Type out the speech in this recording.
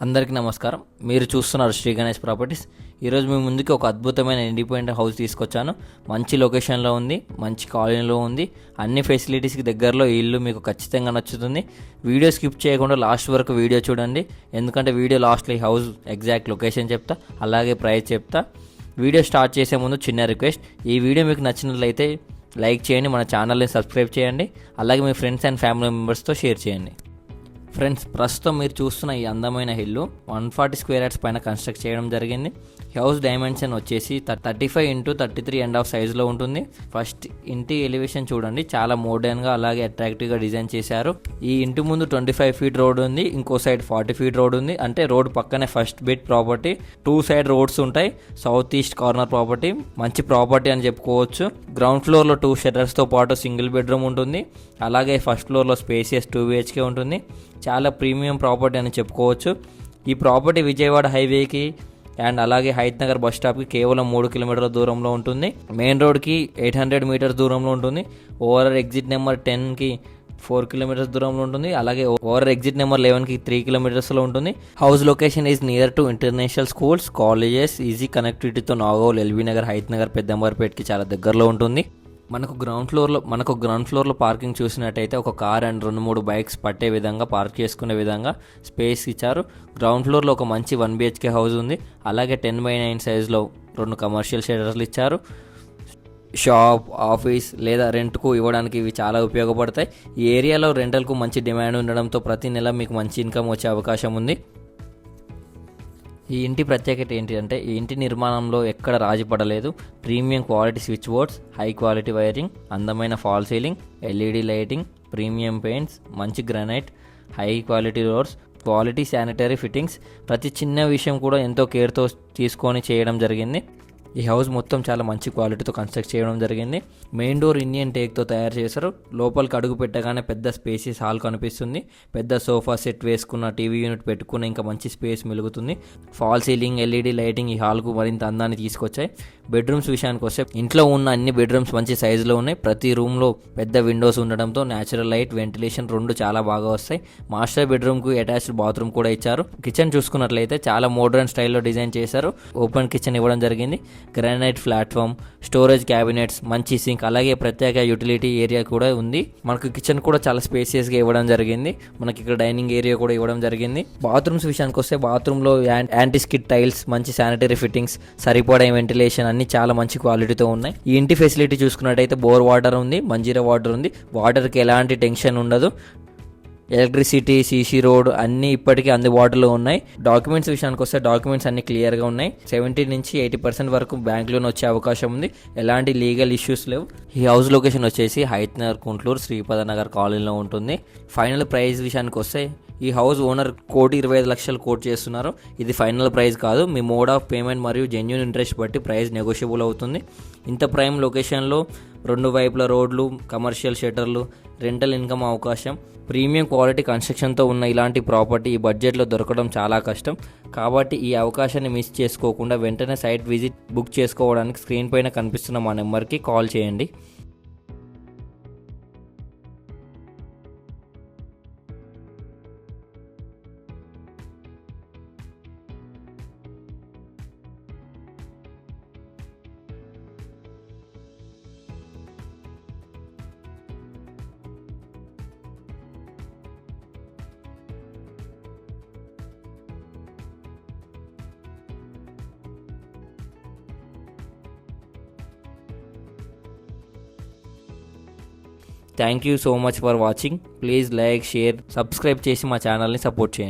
అందరికీ నమస్కారం. మీరు చూస్తున్నారు శ్రీ గణేష్ ప్రాపర్టీస్. ఈరోజు మీ ముందుకి ఒక అద్భుతమైన ఇండిపెండెంట్ హౌస్ తీసుకొచ్చాను. మంచి లొకేషన్లో ఉంది, మంచి కాలనీలో ఉంది, అన్ని ఫెసిలిటీస్కి దగ్గరలో ఈ ఇల్లు మీకు ఖచ్చితంగా నచ్చుతుంది. వీడియో స్కిప్ చేయకుండా లాస్ట్ వరకు వీడియో చూడండి, ఎందుకంటే వీడియో లాస్ట్లో ఈ హౌస్ ఎగ్జాక్ట్ లొకేషన్ చెప్తా, అలాగే ప్రైస్ చెప్తా. వీడియో స్టార్ట్ చేసే ముందు చిన్న రిక్వెస్ట్, ఈ వీడియో మీకు నచ్చినట్లయితే లైక్ చేయండి, మన ఛానల్ని సబ్స్క్రైబ్ చేయండి, అలాగే మీ ఫ్రెండ్స్ అండ్ ఫ్యామిలీ మెంబర్స్తో షేర్ చేయండి. ఫ్రెండ్స్, ప్రస్తుతం మీరు చూస్తున్న ఈ అందమైన ఇల్లు 140 స్క్వేర్ యార్డ్స్ పైన కన్స్ట్రక్ట్ చేయడం జరిగింది. హౌస్ డైమెన్షన్ వచ్చేసి 35x33.5 సైజులో ఉంటుంది. ఫస్ట్ ఇంటి ఎలివేషన్ చూడండి, చాలా మోడర్న్గా అలాగే అట్రాక్టివ్గా డిజైన్ చేశారు. ఈ ఇంటి ముందు 25 ఫీట్ రోడ్ ఉంది, ఇంకో సైడ్ 40 ఫీట్ రోడ్ ఉంది. అంటే రోడ్ పక్కనే first bit property, 2 side roads ఉంటాయి. సౌత్ ఈస్ట్ కార్నర్ ప్రాపర్టీ, మంచి ప్రాపర్టీ అని చెప్పుకోవచ్చు. గ్రౌండ్ ఫ్లోర్లో 2 షట్టర్స్తో పాటు సింగిల్ బెడ్రూమ్ ఉంటుంది. అలాగే ఫస్ట్ ఫ్లోర్లో స్పేసియస్ 2 BHK ఉంటుంది. చాలా ప్రీమియం ప్రాపర్టీ అని చెప్పుకోవచ్చు. ఈ ప్రాపర్టీ విజయవాడ హైవేకి అండ్ అలాగే హైత్ నగర్ బస్ స్టాప్కి కేవలం 3 కిలోమీటర్ల దూరంలో ఉంటుంది. మెయిన్ రోడ్కి 800 మీటర్స్ దూరంలో ఉంటుంది. ఓవరాల్ ఎగ్జిట్ నెంబర్ 10కి 4 కిలోమీటర్స్ దూరంలో ఉంటుంది. అలాగే ఓవరాల్ ఎగ్జిట్ నెంబర్ 11కి 3 కిలోమీటర్స్లో ఉంటుంది. House location is near to international schools, colleges, easy కనెక్టివిటీతో నాగోల్, ఎల్బీ నగర్, హైత్ నగర్, పెద్దంబర్పేట్కి చాలా దగ్గరలో ఉంటుంది. మనకు గ్రౌండ్ ఫ్లోర్లో పార్కింగ్ చూసినట్టయితే ఒక కార్ అండ్ 2-3 బైక్స్ పట్టే విధంగా పార్క్ చేసుకునే విధంగా స్పేస్ ఇచ్చారు. గ్రౌండ్ ఫ్లోర్లో ఒక మంచి 1 BHK హౌస్ ఉంది. అలాగే 10x9 సైజులో 2 కమర్షియల్ షెల్టర్లు ఇచ్చారు. షాప్, ఆఫీస్ లేదా రెంట్కు ఇవ్వడానికి ఇవి చాలా ఉపయోగపడతాయి. ఈ ఏరియాలో రెంటల్కు మంచి డిమాండ్ ఉండడంతో ప్రతి నెల మీకు మంచి ఇన్కమ్ వచ్చే అవకాశం ఉంది. ఈ ఇంటి ప్రత్యేకత ఏంటి అంటే, ఈ ఇంటి నిర్మాణంలో ఎక్కడ రాజీ పడలేదు. Premium quality switch boards, high quality wiring, అందమైన fall ceiling, LED lighting, premium paints, మంచి granite, high quality doors, quality sanitary fittings. ప్రతి చిన్న విషయం కూడా ఎంతో కేర్తో తీసుకొని చేయడం జరిగింది. ఈ హౌస్ మొత్తం చాలా మంచి క్వాలిటీతో కన్స్ట్రక్ట్ చేయడం జరిగింది. మెయిన్ డోర్ ఇండియన్ టేక్తో తయారు చేశారు. లోపలికి అడుగు పెట్టగానే పెద్ద స్పేసెస్ హాల్ కనిపిస్తుంది. పెద్ద సోఫా సెట్ వేసుకున్న టీవీ యూనిట్ పెట్టుకున్న ఇంకా మంచి స్పేస్ మెలుగుతుంది. ఫాల్ సీలింగ్, LED లైటింగ్ ఈ హాల్కు మరింత అందాన్ని తీసుకొచ్చాయి. బెడ్రూమ్స్ విషయానికి వస్తే ఇంట్లో ఉన్న అన్ని బెడ్రూమ్స్ మంచి సైజులో ఉన్నాయి. ప్రతి రూమ్లో పెద్ద విండోస్ ఉండడంతో న్యాచురల్ లైట్, వెంటిలేషన్ 2 చాలా బాగా వస్తాయి. మాస్టర్ బెడ్రూమ్కు అటాచ్డ్ బాత్రూమ్ కూడా ఇచ్చారు. కిచెన్ చూసుకున్నట్లయితే చాలా మోడర్న్ స్టైల్లో డిజైన్ చేశారు. ఓపెన్ కిచెన్ ఇవ్వడం జరిగింది. గ్రానైట్ ప్లాట్ఫామ్, స్టోరేజ్ క్యాబినెట్స్, మంచి సింక్, అలాగే ప్రత్యేక యూటిలిటీ ఏరియా కూడా ఉంది. మనకు కిచెన్ కూడా చాలా స్పేసియస్గా ఇవ్వడం జరిగింది. మనకి ఇక్కడ డైనింగ్ ఏరియా కూడా ఇవ్వడం జరిగింది. బాత్రూమ్స్ విషయానికి వస్తే బాత్రూంలో యాంటీ స్కిడ్ టైల్స్, మంచి శానిటరీ ఫిట్టింగ్స్, సరిపడే వెంటిలేషన్ అన్ని చాలా మంచి క్వాలిటీతో ఉన్నాయి. ఈ ఇంటి ఫెసిలిటీ చూసుకున్నట్టయితే బోర్ వాటర్ ఉంది, మంజీరా వాటర్ ఉంది. వాటర్కి ఎలాంటి టెన్షన్ ఉండదు. ఎలక్ట్రిసిటీ, CC రోడ్ అన్నీ ఇప్పటికీ అందుబాటులో ఉన్నాయి. డాక్యుమెంట్స్ విషయానికి వస్తే డాక్యుమెంట్స్ అన్ని క్లియర్గా ఉన్నాయి. 70 నుంచి 80% వరకు బ్యాంక్ లోన్ వచ్చే అవకాశం ఉంది. ఎలాంటి లీగల్ ఇష్యూస్ లేవు. ఈ హౌస్ లొకేషన్ వచ్చేసి హైత్ నగర్, కుంట్లూరు, శ్రీపద నగర్ కాలనీలో ఉంటుంది. ఫైనల్ ప్రైస్ విషయానికి వస్తే ఈ హౌస్ ఓనర్ 1,25,00,000 కోట్ చేస్తున్నారు. ఇది ఫైనల్ ప్రైస్ కాదు. మీ మోడ్ ఆఫ్ పేమెంట్ మరియు జెన్యూన్ ఇంట్రెస్ట్ బట్టి ప్రైస్ నెగోషియబుల్ అవుతుంది. ఇంత ప్రైమ్ లొకేషన్లో 2 వైపుల రోడ్లు, కమర్షియల్ షట్టర్లు, రెంటల్ ఇన్కమ్ అవకాశం, ప్రీమియం క్వాలిటీ కన్స్ట్రక్షన్తో ఉన్న ఇలాంటి ప్రాపర్టీ ఈ బడ్జెట్లో దొరకడం చాలా కష్టం. కాబట్టి ఈ అవకాశాన్ని మిస్ చేసుకోకుండా వెంటనే సైట్ విజిట్ బుక్ చేసుకోవడానికి స్క్రీన్ పైన కనిపిస్తున్న మా నెంబర్కి కాల్ చేయండి. Thank you so much for watching. Please like, share, subscribe చేసి మా ఛానల్ని సపోర్ట్ చేయండి.